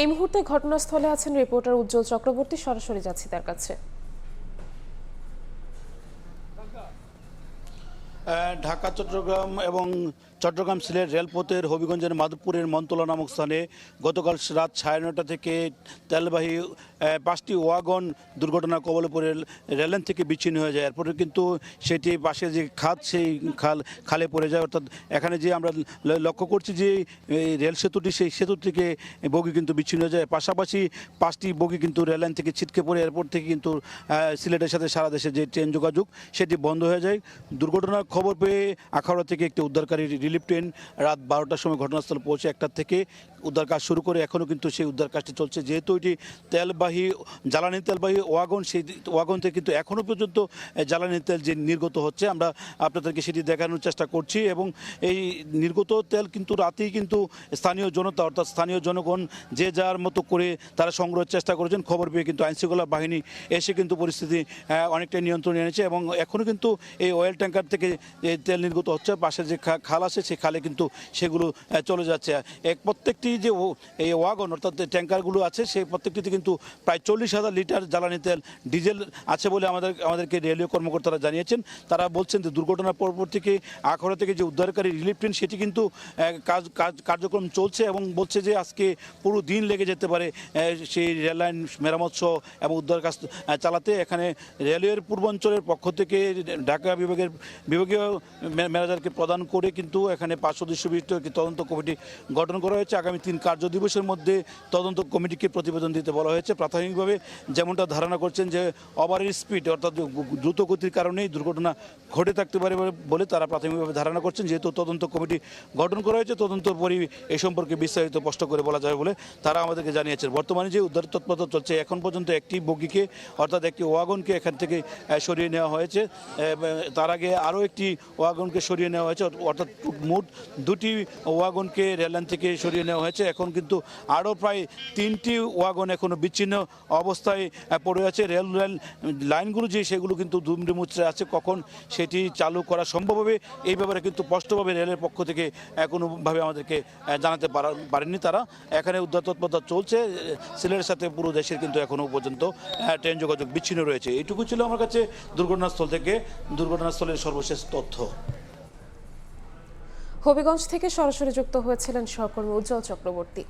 এই মুহূর্তে ঘটনাস্থলে আছেন রিপোর্টার উজ্জ্বল চক্রবর্তী, সরাসরি যাচ্ছি তার কাছে। ঢাকা চট্টগ্রাম এবং চট্টগ্রাম সিলেট রেলপথের হবিগঞ্জের মাধবপুরের মন্তলা নামক স্থানে গতকাল রাত 9:30 থেকে তেলবাহী 5টি ওয়াগন দুর্ঘটনার কবলে পড়ে রেললাইন থেকে বিচ্ছিন্ন হয়ে যায়। এরপরে কিন্তু সেটি পাশে যে খাত সেই খালে পড়ে যায়। অর্থাৎ এখানে যে আমরা লক্ষ্য করছি যে রেল সেতুটি, সেই সেতু থেকে বগি কিন্তু বিচ্ছিন্ন হয়ে যায়। পাশাপাশি 5টি বগি কিন্তু রেললাইন থেকে ছিটকে পড়ে এরপর থেকে কিন্তু সিলেটের সাথে সারা দেশে যে ট্রেন যোগাযোগ সেটি বন্ধ হয়ে যায়। দুর্ঘটনার খবর পেয়ে আখাউড়া থেকে একটি উদ্ধারকারী রিলিফ ট্রেন রাত 12টার সময় ঘটনাস্থলে পৌঁছে 1টা থেকে উদ্ধার কাজ শুরু করে এখনও কিন্তু সেই উদ্ধার কাজটি চলছে। যেহেতু এটি তেলবাহী জ্বালানি তেলবাহী ওয়াগন, সেই ওয়াগন থেকে কিন্তু এখনও পর্যন্ত জ্বালানি তেল যে নির্গত হচ্ছে, আমরা আপনাদেরকে সেটি দেখানোর চেষ্টা করছি। এবং এই নির্গত তেল কিন্তু রাতেই কিন্তু স্থানীয় জনতা অর্থাৎ স্থানীয় জনগণ যে যার মতো করে তারা সংগ্রহের চেষ্টা করেছেন। খবর পেয়ে কিন্তু আইনশৃঙ্খলা বাহিনী এসে কিন্তু পরিস্থিতি অনেকটাই নিয়ন্ত্রণে এনেছে এবং এখনও কিন্তু এই অয়েল ট্যাঙ্কার থেকে তেল নির্গত হচ্ছে। পাশে যে খাল আছে সেই খালে কিন্তু সেগুলো চলে যাচ্ছে। প্রত্যেকটি যে এই ওয়াগন অর্থাৎ ট্যাঙ্কারগুলো আছে সেই প্রত্যেকটিতে কিন্তু প্রায় 40,000 লিটার জ্বালানি তেল ডিজেল আছে বলে আমাদেরকে রেলওয়ে কর্মকর্তারা জানিয়েছেন। তারা বলছেন যে দুর্ঘটনার পরপর থেকে আখাউড়া থেকে যে উদ্ধারকারী রিলিফ ট্রেন সেটি কিন্তু কার্যক্রম চলছে এবং বলছে যে আজকে পুরো দিন লেগে যেতে পারে সেই রেললাইন মেরামত সহ এবং উদ্ধার কাজ চালাতে। এখানে রেলওয়ের পূর্বাঞ্চলের পক্ষ থেকে ঢাকা বিভাগীয় ম্যানেজারকে প্রদান করে কিন্তু এখানে 5 সদস্য বিশিষ্ট একটি তদন্ত কমিটি গঠন করা হয়েছে। আগামী 3 কার্য দিবসের মধ্যে তদন্ত কমিটিকে প্রতিবেদন দিতে বলা হয়েছে। প্রাথমিকভাবে যেমনটা ধারণা করছেন যে ওভারের স্পিড অর্থাৎ দ্রুত গতির কারণেই দুর্ঘটনা ঘটে থাকতে পারে বলে তারা প্রাথমিকভাবে ধারণা করছেন। যেহেতু তদন্ত কমিটি গঠন করা হয়েছে, তদন্তের পরই এই সম্পর্কে বিস্তারিত স্পষ্ট করে বলা যাবে বলে তারা আমাদেরকে জানিয়েছেন। বর্তমানে যে উদ্ধার তৎপরতা চলছে, এখন পর্যন্ত একটি বগিকে অর্থাৎ একটি ওয়াগনকে এখান থেকে সরিয়ে নেওয়া হয়েছে। তার আগে আরও একটি ওয়াগনকে সরিয়ে নেওয়া হয়েছে, অর্থাৎ মোট 2টি ওয়াগনকে রেললাইন থেকে সরিয়ে নেওয়া হয়েছে। এখন কিন্তু আরও প্রায় 3টি ওয়াগন এখনও বিচ্ছিন্ন অবস্থায় পড়ে আছে। রেল লাইনগুলো যে সেগুলো কিন্তু দুমড়ে মুচড়ে আছে। কখন সেটি চালু করা সম্ভব হবে এই ব্যাপারে কিন্তু স্পষ্টভাবে রেলের পক্ষ থেকে কোনোভাবে আমাদেরকে জানাতে পারেননি তারা। এখানে উদ্ধার তৎপরতা চলছে। সিলেটের সাথে পুরো দেশের কিন্তু এখনও পর্যন্ত ট্রেন যোগাযোগ বিচ্ছিন্ন রয়েছে। এইটুকু ছিল আমার কাছে দুর্ঘটনাস্থল থেকে দুর্ঘটনাস্থলের সর্বশেষ তথ্য। হবিগঞ্জ থেকে সরাসরি যুক্ত হয়েছিলেন সহকর্মী উজ্জ্বল চক্রবর্তী।